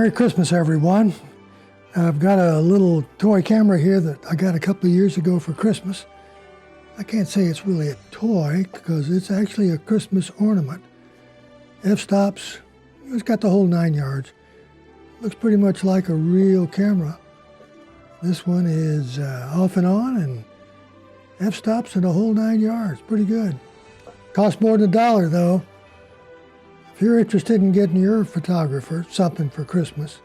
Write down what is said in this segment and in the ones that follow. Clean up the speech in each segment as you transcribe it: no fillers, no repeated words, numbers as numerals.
Merry Christmas, everyone. I've got a little toy camera here that I got a couple of years ago for Christmas. I can't say it's really a toy because it's actually a Christmas ornament. F-stops, it's got the whole 9 yards. Looks pretty much like a real camera. This one is off and on, and f-stops and the whole 9 yards. Pretty good. Costs more than $1 though. If you're interested in getting your photographer something for Christmas,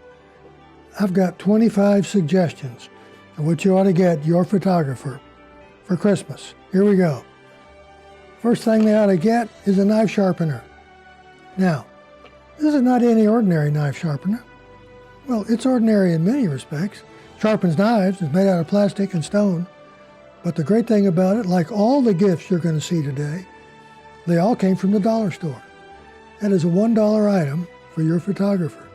I've got 25 suggestions of what you ought to get your photographer for Christmas. Here we go. First thing they ought to get is a knife sharpener. Now, this is not any ordinary knife sharpener. Well, it's ordinary in many respects. Sharpens knives, it's made out of plastic and stone. But the great thing about it, like all the gifts you're going to see today, they all came from the dollar store. That is a $1 item for your photographer.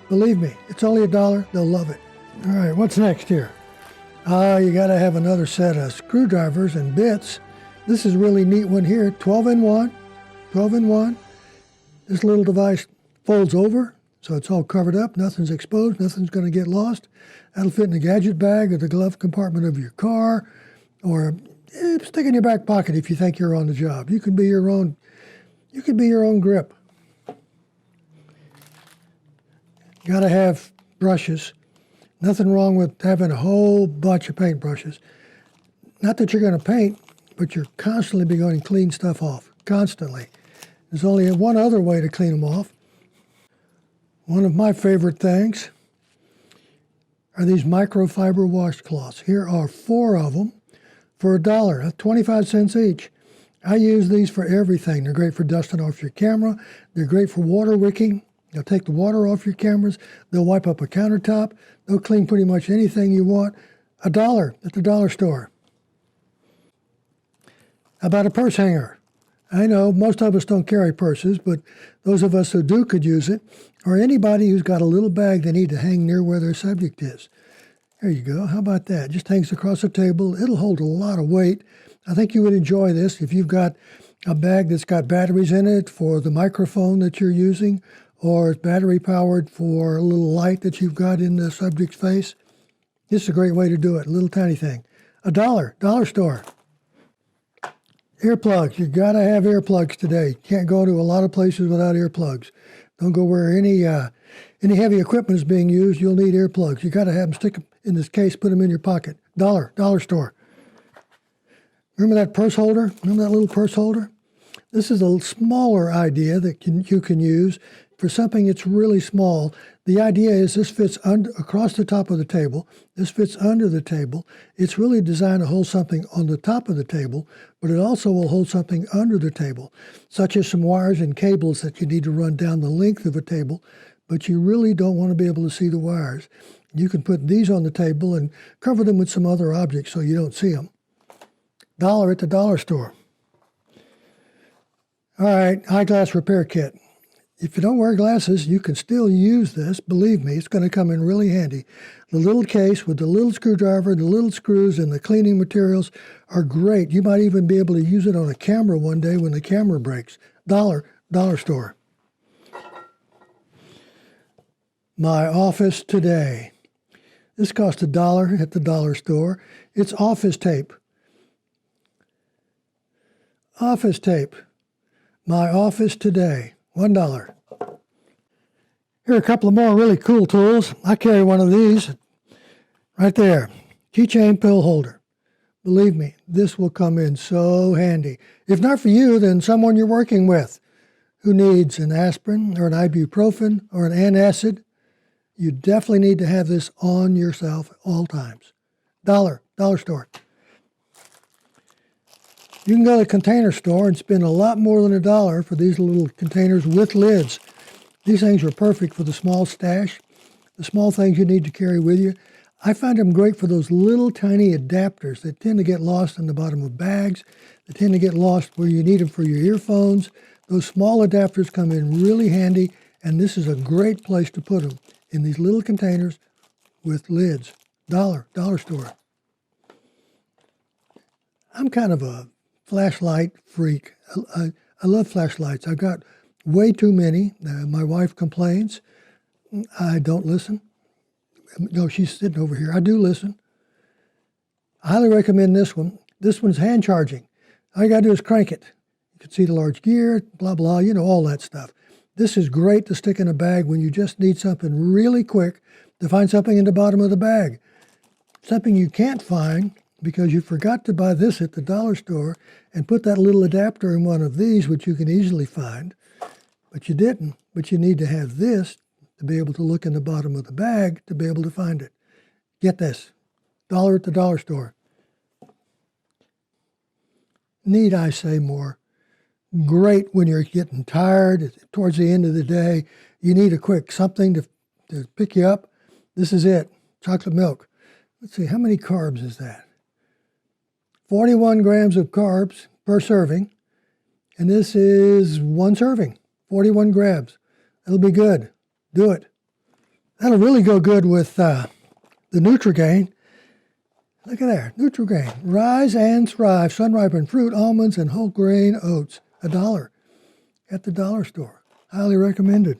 Believe me, it's only $1, they'll love it. All right, what's next here? You got to have another set of screwdrivers and bits. This is a really neat one here, 12 in 1. This little device folds over, so it's all covered up, nothing's exposed, nothing's going to get lost. That'll fit in the gadget bag or the glove compartment of your car, or stick in your back pocket if you think you're on the job. You can be your own grip. Got to have brushes. Nothing wrong with having a whole bunch of paintbrushes. Not that you're going to paint, but you're constantly be going to clean stuff off, constantly. There's only one other way to clean them off. One of my favorite things are these microfiber washcloths. Here are 4 of them for $1. That's 25 cents each. I use these for everything. They're great for dusting off your camera. They're great for water wicking. They'll take the water off your cameras. They'll wipe up a countertop. They'll clean pretty much anything you want. $1 at the dollar store. How about a purse hanger? I know most of us don't carry purses, but those of us who do could use it, or anybody who's got a little bag they need to hang near where their subject is. There you go. How about that? Just hangs across the table. It'll hold a lot of weight. I think you would enjoy this if you've got a bag that's got batteries in it for the microphone that you're using, or it's battery powered for a little light that you've got in the subject's face. This is a great way to do it, a little tiny thing. $1, dollar store. Earplugs, you gotta have earplugs today. Can't go to a lot of places without earplugs. Don't go where any heavy equipment is being used, you'll need earplugs. You gotta have them, stick them in this case, put them in your pocket. Dollar store. Remember that purse holder? Remember that little purse holder? This is a smaller idea that you can use for something that's really small. The idea is this fits across the top of the table. This fits under the table. It's really designed to hold something on the top of the table, but it also will hold something under the table, such as some wires and cables that you need to run down the length of a table, but you really don't want to be able to see the wires. You can put these on the table and cover them with some other objects so you don't see them. $1 at the dollar store. All right, eyeglass repair kit. If you don't wear glasses, you can still use this. Believe me, it's going to come in really handy. The little case with the little screwdriver, the little screws, and the cleaning materials are great. You might even be able to use it on a camera one day when the camera breaks. $1, dollar store. My office today. This costs $1 at the dollar store. It's office tape. Office tape. My office today. $1. Here are a couple of more really cool tools. I carry one of these right there. Keychain pill holder. Believe me, this will come in so handy. If not for you, then someone you're working with who needs an aspirin or an ibuprofen or an antacid. You definitely need to have this on yourself at all times. $1, dollar store. You can go to the container store and spend a lot more than $1 for these little containers with lids. These things are perfect for the small stash, the small things you need to carry with you. I find them great for those little tiny adapters that tend to get lost in the bottom of bags. They tend to get lost where you need them for your earphones. Those small adapters come in really handy, and this is a great place to put them, in these little containers with lids. $1, dollar store. I'm kind of a flashlight freak. I love flashlights. I've got way too many. My wife complains. I don't listen. No, she's sitting over here. I do listen. I highly recommend this one. This one's hand charging. All you got to do is crank it. You can see the large gear, blah, blah, you know, all that stuff. This is great to stick in a bag when you just need something really quick to find something in the bottom of the bag. Something you can't find because you forgot to buy this at the dollar store and put that little adapter in one of these, which you can easily find, but you didn't. But you need to have this to be able to look in the bottom of the bag to be able to find it. Get this, $1 at the dollar store. Need I say more? Great when you're getting tired towards the end of the day. You need a quick something to pick you up. This is it, chocolate milk. Let's see, how many carbs is that? 41 grams of carbs per serving. And this is one serving, 41 grams. It'll be good. Do it. That'll really go good with the Nutrigrain. Look at there, Nutrigrain. Rise and Thrive, sun-ripened fruit, almonds, and whole grain oats. $1 at the dollar store. Highly recommended.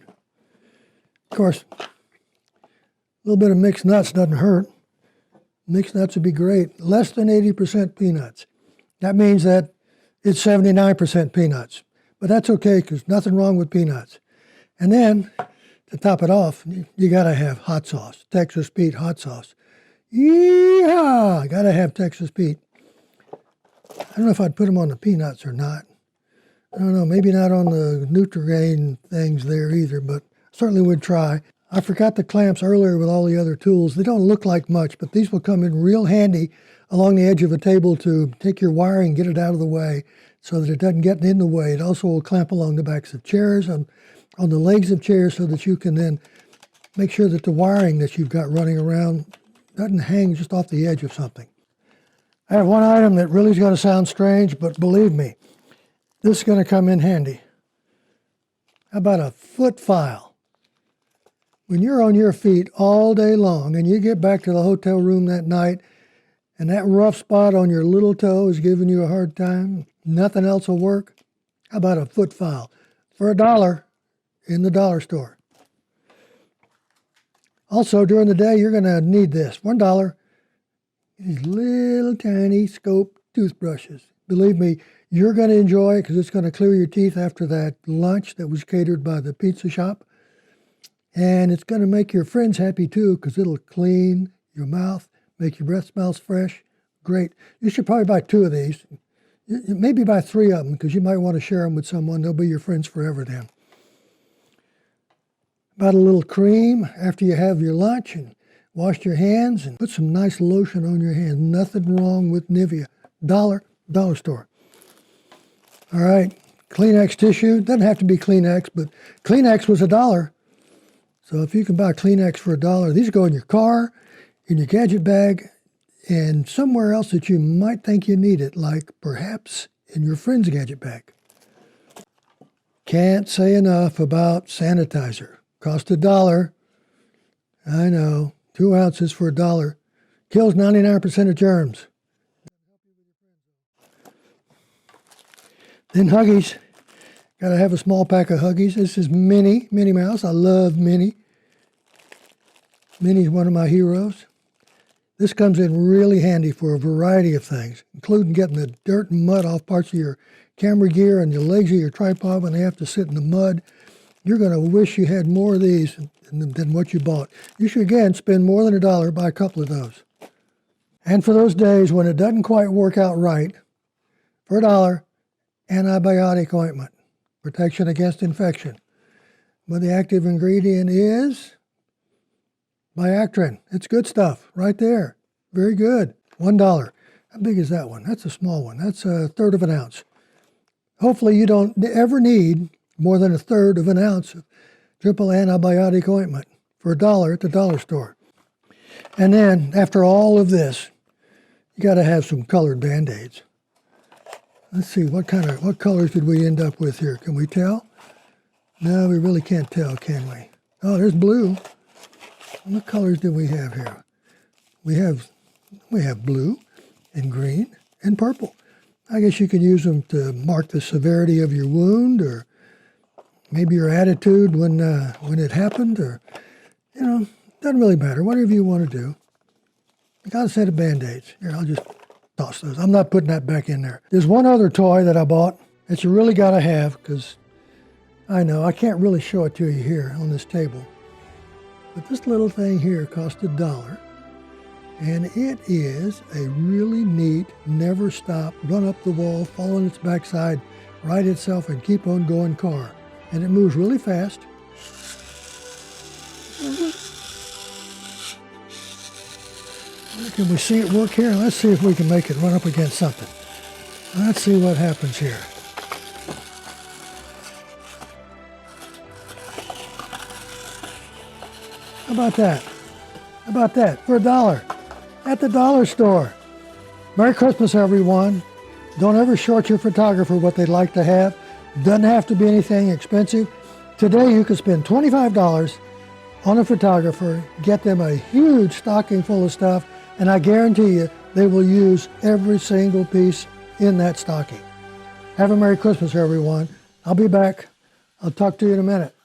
Of course, a little bit of mixed nuts doesn't hurt. Mixed nuts would be great. Less than 80% peanuts. That means that it's 79% peanuts. But that's okay because nothing wrong with peanuts. And then, to top it off, you got to have hot sauce. Texas Pete hot sauce. Yeehaw! Got to have Texas Pete. I don't know if I'd put them on the peanuts or not. I don't know, maybe not on the Nutrigrain things there either, but certainly would try. I forgot the clamps earlier with all the other tools. They don't look like much, but these will come in real handy along the edge of a table to take your wiring, get it out of the way so that it doesn't get in the way. It also will clamp along the backs of chairs, on the legs of chairs, so that you can then make sure that the wiring that you've got running around doesn't hang just off the edge of something. I have one item that really is going to sound strange, but believe me, this is going to come in handy. How about a foot file? When you're on your feet all day long and you get back to the hotel room that night and that rough spot on your little toe is giving you a hard time, nothing else will work, how about a foot file? For $1 in the dollar store. Also, during the day, you're going to need this. $1, these little tiny scope toothbrushes. Believe me, you're going to enjoy it because it's going to clear your teeth after that lunch that was catered by the pizza shop. And it's going to make your friends happy too because it'll clean your mouth, make your breath smells fresh. Great. You should probably buy 2 of these. Maybe buy 3 of them because you might want to share them with someone. They'll be your friends forever then. About a little cream after you have your lunch and wash your hands and put some nice lotion on your hands. Nothing wrong with Nivea. $1, dollar store. All right, Kleenex tissue. Doesn't have to be Kleenex, but Kleenex was $1. So if you can buy Kleenex for $1, these go in your car, in your gadget bag, and somewhere else that you might think you need it, like perhaps in your friend's gadget bag. Can't say enough about Sanitizer. Cost $1. I know, 2 ounces for $1. Kills 99% of germs. Then Huggies. Got to have a small pack of Huggies. This is Minnie Mouse. I love Minnie. Minnie's one of my heroes. This comes in really handy for a variety of things, including getting the dirt and mud off parts of your camera gear and the legs of your tripod when they have to sit in the mud. You're going to wish you had more of these than what you bought. You should, again, spend more than $1, buy a couple of those. And for those days when it doesn't quite work out right, for $1, antibiotic ointment, protection against infection. But the active ingredient is Bactrim. It's good stuff right there. Very good. $1. How big is that one? That's a small one. That's 1/3 of an ounce. Hopefully you don't ever need more than 1/3 of an ounce of triple antibiotic ointment for $1 at the dollar store. And then after all of this, you got to have some colored BandAids. Let's see, what colors did we end up with here? Can we tell? No, we really can't tell, can we? Oh, there's blue. What colors do we have here? We have blue and green and purple. I guess you could use them to mark the severity of your wound or maybe your attitude when it happened, or you know, doesn't really matter. Whatever you want to do. I got a set of BandAids. Here, I'll just toss those. I'm not putting that back in there. There's one other toy that I bought that you really got to have, because I know I can't really show it to you here on this table. But this little thing here cost $1. And it is a really neat, never stop, run up the wall, fall on its backside, right itself, and keep on going car. And it moves really fast. Can we see it work here? Let's see if we can make it run up against something. Let's see what happens here. How about that? How about that? For $1 at the dollar store. Merry Christmas, everyone. Don't ever short your photographer what they'd like to have. Doesn't have to be anything expensive. Today you can spend $25 on a photographer, get them a huge stocking full of stuff, and I guarantee you they will use every single piece in that stocking. Have a Merry Christmas, everyone. I'll be back. I'll talk to you in a minute.